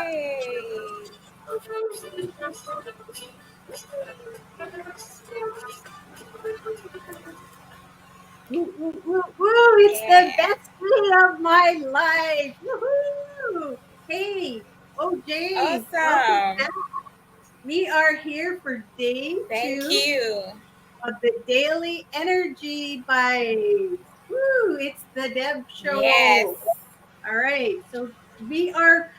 Yay! Woo, woo, woo, woo. It's the Yeah. best day of my life. Woohoo! Hey, OJ, welcome back. Awesome. We are here for day Thank 2 you. of the Daily Energy Bites. Woo! It's the Deb Yes. Show. All right. So we are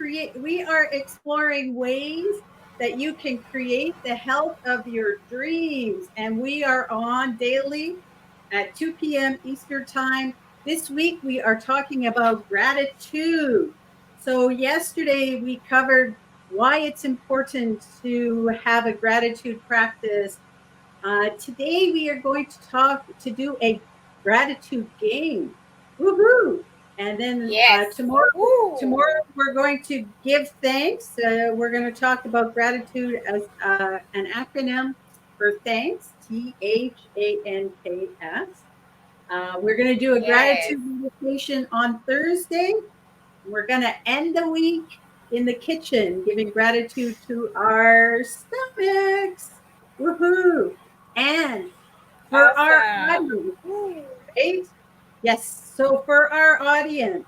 exploring ways that you can create the health of your dreams. And we are on daily at 2 p.m. Eastern Time. This week we are talking about gratitude. So yesterday we covered why it's important to have a gratitude practice. Today we are going to do a gratitude game. Woohoo! And then Yes. tomorrow Woo. we're going to give thanks. We're going to talk about gratitude as an acronym for thanks, THANKS. We're going to do a Yes. gratitude meditation on Thursday. We're going to end the week in the kitchen, giving gratitude to our stomachs. Woohoo! And for our Awesome. audience, Woo. right? Yes. So for our audience,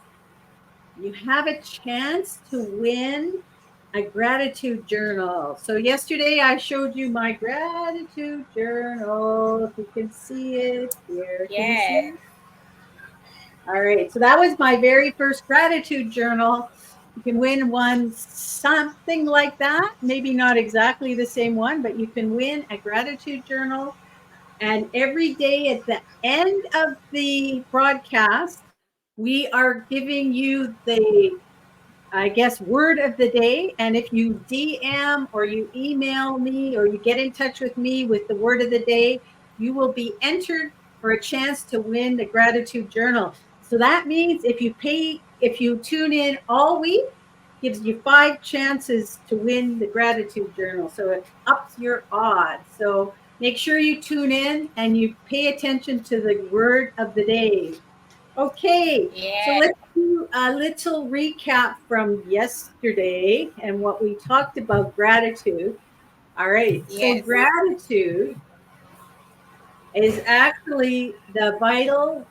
you have a chance to win a gratitude journal. So yesterday I showed you my gratitude journal. If you can see it here, can you see Yes. it? All right. So that was my very first gratitude journal. You can win one something like that. Maybe not exactly the same one, but you can win a gratitude journal. And every day at the end of the broadcast, we are giving you the, I guess, word of the day. And if you DM or you email me or you get in touch with me with the word of the day, you will be entered for a chance to win the gratitude journal. So that means if you tune in all week, gives you 5 chances to win the gratitude journal. So it ups your odds. So make sure you tune in and you pay attention to the word of the day. Okay, so Yes. let's do a little recap from yesterday and what we talked about gratitude. All right, so Yes. gratitude is actually the vital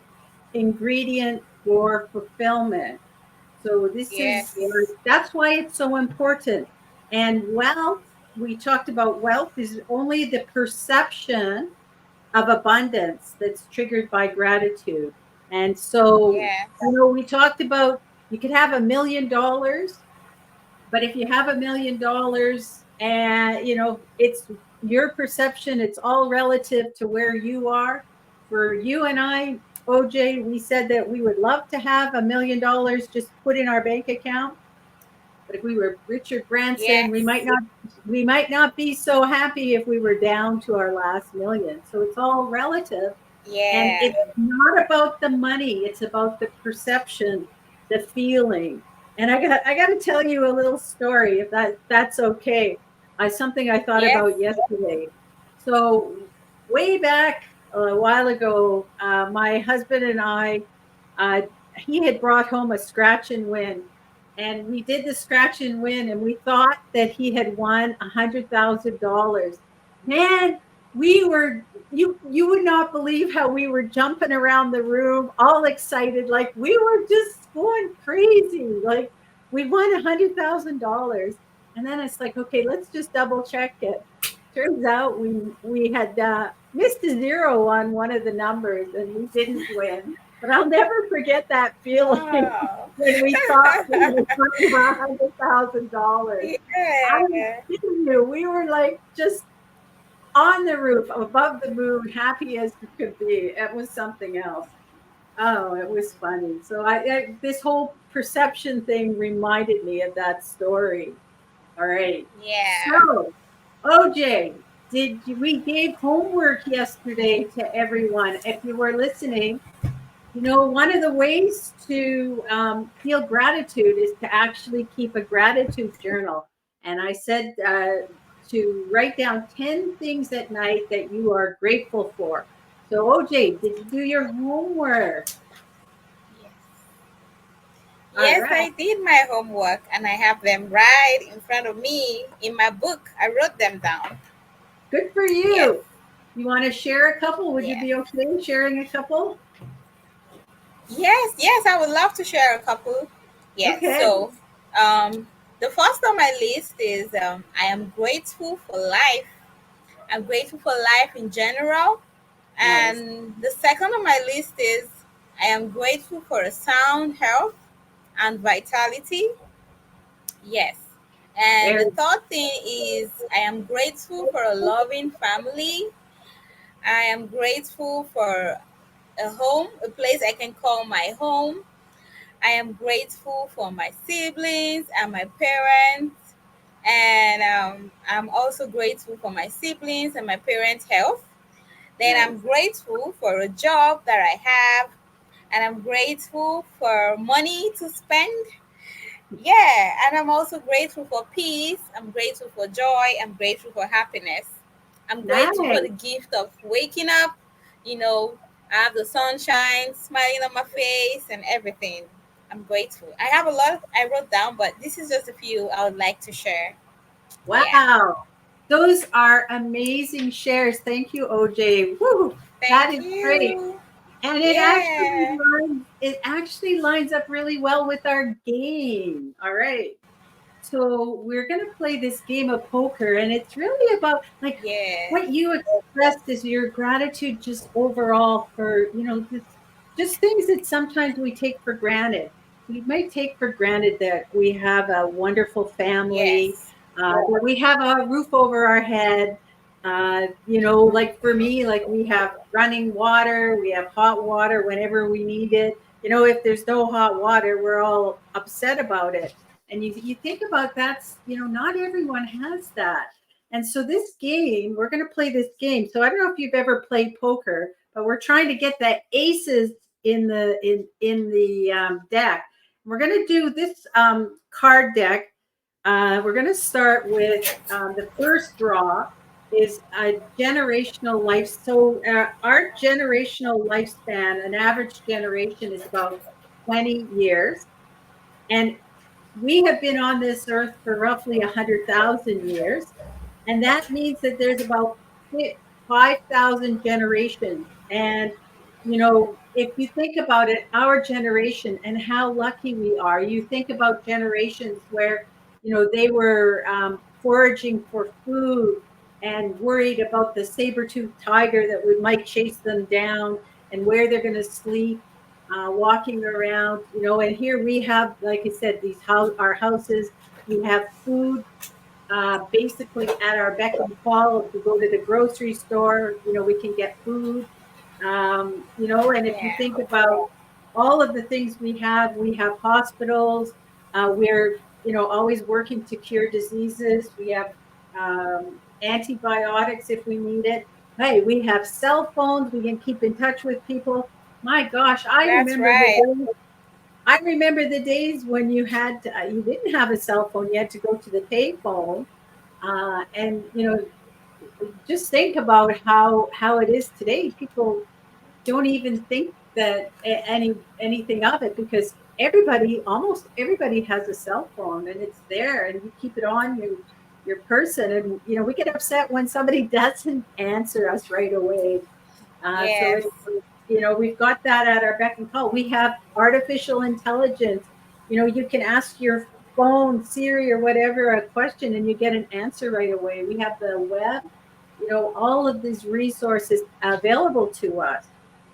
ingredient for fulfillment. So this is Yes. that's why it's so important. And wealth, we talked about wealth is only the perception of abundance that's triggered by gratitude. And so, Yes. we talked about you could have $1 million, but if you have $1 million and it's your perception, it's all relative to where you are. For you and I, OJ, we said that we would love to have $1 million just put in our bank account. But if we were Richard Branson, Yes. we might not be so happy if we were down to our last million. So it's all relative. And Yeah. it's not about the money, it's about the perception, the feeling. And I got to tell you a little story if that's okay. Something I thought Yes. about yesterday. So way back a while ago, my husband and I, uh, he had brought home a scratch and win, and we did the scratch and win, and we thought that he had won $100,000. Man, we were you would not believe how we were jumping around the room, all excited, like we were just going crazy, like we won $100,000. And then it's like, okay, let's just double check it. Turns out we had missed a zero on one of the numbers, and we didn't win. But I'll never forget that feeling Oh. when we thought we were winning $100,000. I'm Yeah. kidding you. We were like just on the roof, above the moon, happy as you could be. It was something else. Oh, it was funny. So this whole perception thing reminded me of that story. All right. Yeah. So, OJ, we gave homework yesterday to everyone? If you were listening, one of the ways to feel gratitude is to actually keep a gratitude journal. And I said to write down 10 things at night that you are grateful for. So, OJ, did you do your homework? Yes. All Yes, right. I did my homework and I have them right in front of me in my book. I wrote them down. Good for Yes, you. You want to share a couple? Would you yes. be okay sharing a couple? Yes, yes, I would love to share a couple. Yes, Okay. so um, the first on my list is I am grateful for life. I'm grateful for life in general. Nice. And the second on my list is I am grateful for a sound health and vitality. Yes. And the Very third thing is I am grateful for a loving family. I am grateful for a home, a place I can call my home. I am grateful for my siblings and my parents. And I'm also grateful for my siblings and my parents' health. Then nice. I'm grateful for a job that I have. And I'm grateful for money to spend. Yeah, and I'm also grateful for peace. I'm grateful for joy. I'm grateful for happiness. I'm grateful for the Nice. gift of waking up. You know, I have the sunshine smiling on my face and everything. I'm grateful. I have a lot I wrote down, but this is just a few I would like to share. Yeah. Wow. Those are amazing shares. Thank you, OJ. Woo, that Thank is great. you. And Yeah. it actually lines up really well with our game. All right. So we're going to play this game of poker, and it's really about like Yeah. what you expressed is your gratitude just overall for, just things that sometimes we take for granted. We might take for granted that we have a wonderful family, Yes. that we have a roof over our head. Like for me, like we have running water, we have hot water whenever we need it. If there's no hot water, we're all upset about it. And you think about that's, not everyone has that. And so this game, we're going to play this game. So I don't know if you've ever played poker, but we're trying to get the aces in the deck. We're going to do this card deck. We're going to start with the first draw is a generational life. So our generational lifespan, an average generation is about 20 years. And we have been on this earth for roughly 100,000 years. And that means that there's about 5,000 generations. And, if you think about it, our generation and how lucky we are, you think about generations where, they were foraging for food and worried about the saber-toothed tiger that might chase them down and where they're going to sleep, walking around, and here we have, like I said, our houses, we have food basically at our beck and call. If we go to the grocery store, we can get food. And if you Yeah. think about all of the things we have hospitals. We're, always working to cure diseases. We have antibiotics if we need it. Hey, we have cell phones. We can keep in touch with people. My gosh, That's right. I remember the days when you didn't have a cell phone. You had to go to the payphone, and just think about how it is today. People don't even think that anything of it because almost everybody has a cell phone and it's there and you keep it on your person, and we get upset when somebody doesn't answer us right away. So Yes. we've got that at our beck and call. We have artificial intelligence. You can ask your phone, Siri, or whatever a question, and you get an answer right away. We have the web. All of these resources available to us,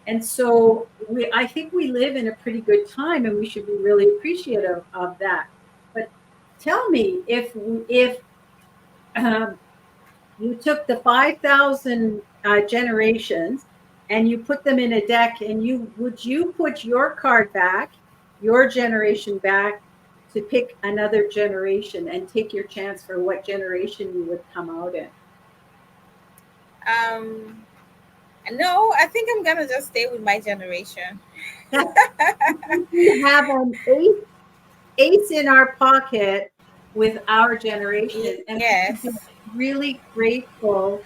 and so I think we live in a pretty good time, and we should be really appreciative of that. But tell me if um, you took the 5,000 generations and you put them in a deck, and you put your card back, your generation back, to pick another generation and take your chance for what generation you would come out in? Um, no, I think I'm gonna just stay with my generation. We have an ace in our pocket with our generation, and we should be Yes. really grateful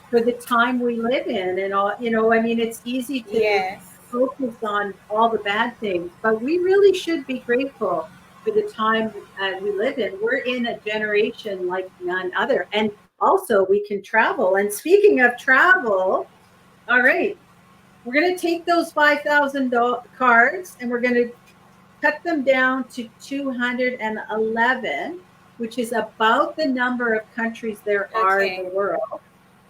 for the time we live in. And all, I mean, it's easy to Yes. focus on all the bad things, but we really should be grateful for the time we live in. We're in a generation like none other. And also, we can travel. And speaking of travel, all right, we're going to take those 5,000 cards and we're going to cut them down to 211, which is about the number of countries there are in the Okay. world.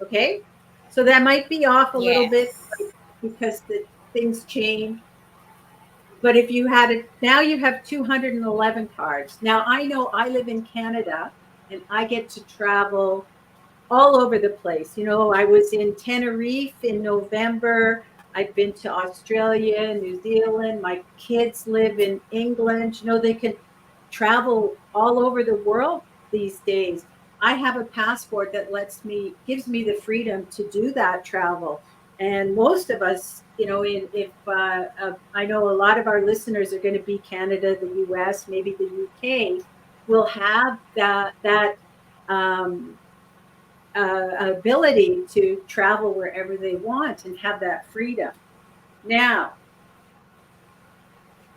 Okay. So that might be off a little bit Yes. because the things change. But if you had it, now you have 211 cards. Now I know I live in Canada and I get to travel all over the place. You know, I was in Tenerife in November. I've been to Australia, New Zealand. My kids live in England. You know, they can travel all over the world these days. I have a passport that gives me the freedom to do that travel. And most of us, you know, if I know a lot of our listeners are going to be Canada, the U.S., maybe the U.K., will have that um, ability to travel wherever they want and have that freedom. Now,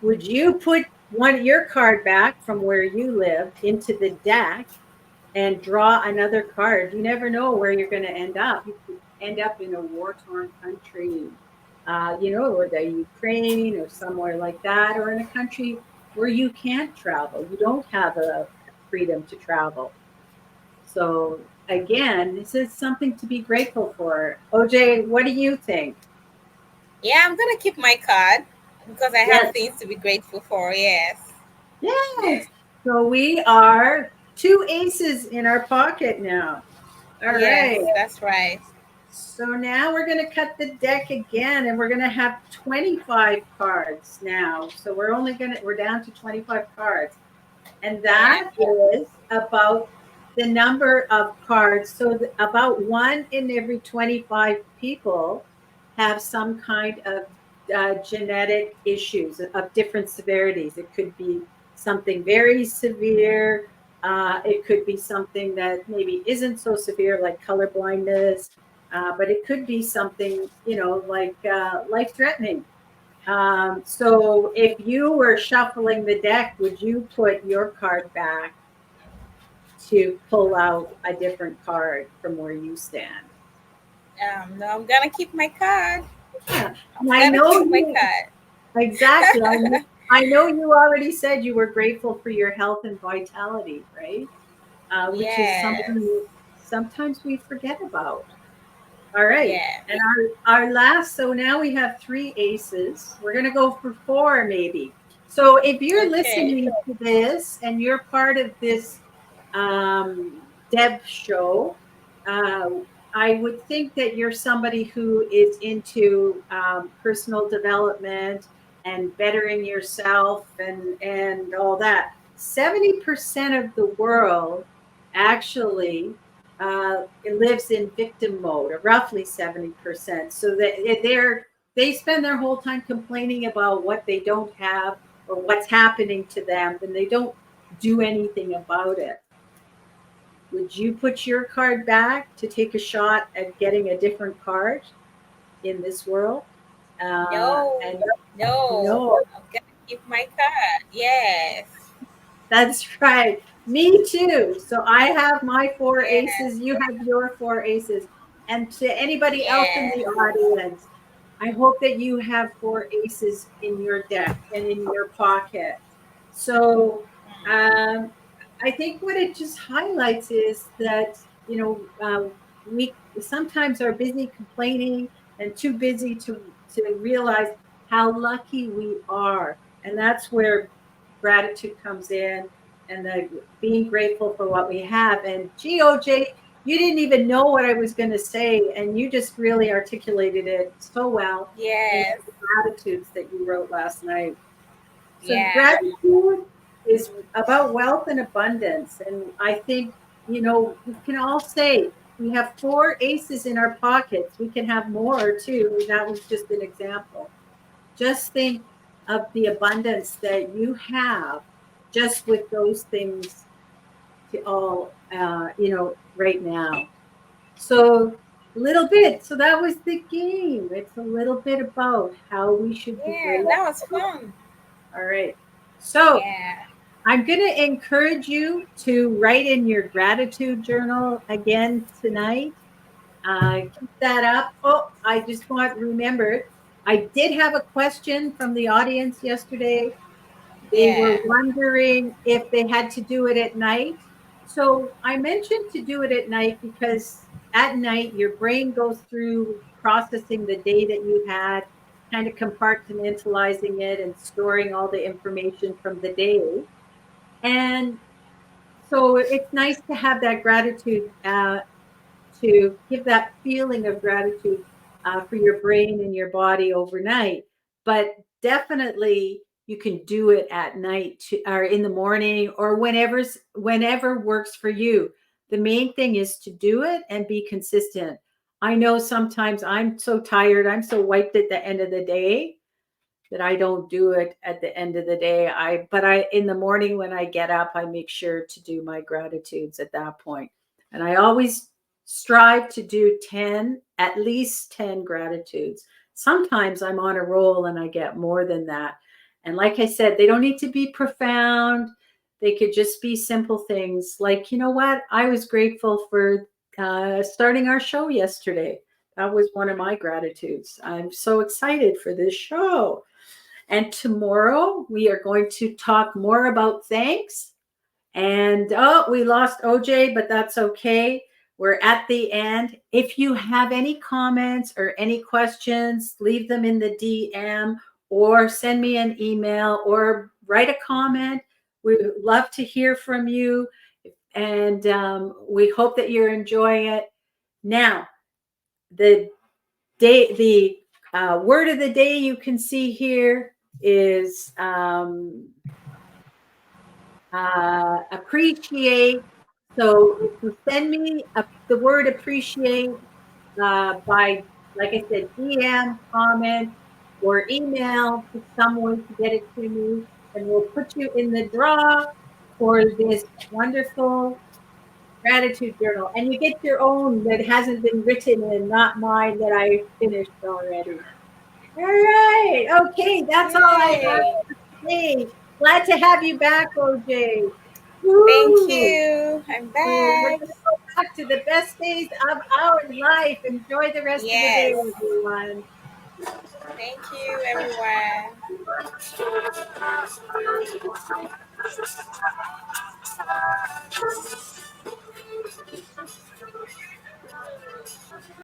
would you put one of your card back from where you live into the deck and draw another card? You never know where you're going to end up. You could end up in a war torn country, you know, or the Ukraine or somewhere like that, or in a country where you can't travel. You don't have a freedom to travel. So again, this is something to be grateful for. OJ, what do you think? Yeah, I'm gonna keep my card because I have Yes. things to be grateful for. Yes. Yes. So we are two aces in our pocket now. All right. Yes, that's right. So now we're going to cut the deck again and we're going to have 25 cards now. So we're down to 25 cards. And Yeah. that is about the number of cards. So about one in every 25 people have some kind of genetic issues of different severities. It could be something very severe. It could be something that maybe isn't so severe, like color blindness. But it could be something, you know, like life threatening. So if you were shuffling the deck, would you put your card back to pull out a different card from where you stand? No, I'm gonna keep my card. Yeah. I'm And I gonna know keep my you card. exactly. I know you already said you were grateful for your health and vitality, right? Which is Yes. something sometimes we forget about. All right. Yeah. And our last, so now we have three aces. We're going to go for four maybe. So if you're Okay. listening to this and you're part of this Deb show, uh, I would think that you're somebody who is into personal development and bettering yourself and all that. 70% of the world actually it lives in victim mode, or roughly 70%. So that they spend their whole time complaining about what they don't have or what's happening to them, and they don't do anything about it. Would you put your card back to take a shot at getting a different card in this world? No. And No. no, I'm gonna keep my card. Yes. that's right. Me too. So I have my four Yeah. aces. You have your four aces. And to anybody else in the Yes. audience, I hope that you have four aces in your deck and in your pocket. So um, I think what it just highlights is that, you know, we sometimes are busy complaining and too busy to realize how lucky we are. And that's where gratitude comes in and the being grateful for what we have. And GOJ, you didn't even know what I was going to say, and you just really articulated it so well in Yes. the gratitudes that you wrote last night. So Yeah. gratitude is about wealth and abundance. And I think, you know, we can all say we have four aces in our pockets. We can have more too. That was just an example. Just think of the abundance that you have just with those things to all, you know, right now. So little bit. So that was the game. It's a little bit about how we should be Yeah, grateful. that was fun. All right. So Yeah. I'm going to encourage you to write in your gratitude journal again tonight. Keep that up. Oh, I just want remember, I did have a question from the audience yesterday. They were Yeah. wondering if they had to do it at night. So I mentioned to do it at night because at night your brain goes through processing the day that you had, kind of compartmentalizing it and storing all the information from the day. And so it's nice to have that gratitude, to give that feeling of gratitude for your brain and your body overnight. But definitely, you can do it at night or in the morning or whenever works for you. The main thing is to do it and be consistent. I know sometimes I'm so tired, I'm so wiped at the end of the day that I don't do it at the end of the day. But in the morning when I get up, I make sure to do my gratitudes at that point. And I always strive to do 10, at least 10 gratitudes. Sometimes I'm on a roll and I get more than that. And like I said, they don't need to be profound. They could just be simple things like, you know what? I was grateful for starting our show yesterday. That was one of my gratitudes. I'm so excited for this show. And tomorrow we are going to talk more about thanks. And oh, we lost OJ, but that's okay. We're at the end. If you have any comments or any questions, leave them in the DM or send me an email or write a comment. We would love to hear from you. And we hope that you're enjoying it. Now, the the word of the day you can see here is appreciate. So if you send me the word appreciate by, like I said, DM, comment, or email to someone to get it to me, and we'll put you in the draw for this wonderful gratitude journal. And you get your own that hasn't been written and not mine that I finished already. All right. Okay. That's all I have Yay. for today. Glad to have you back, OJ. Thank Woo! you. I'm We're back. going to go back to the best days of our life. Enjoy the rest of the day, Yes. everyone. Thank you, everyone.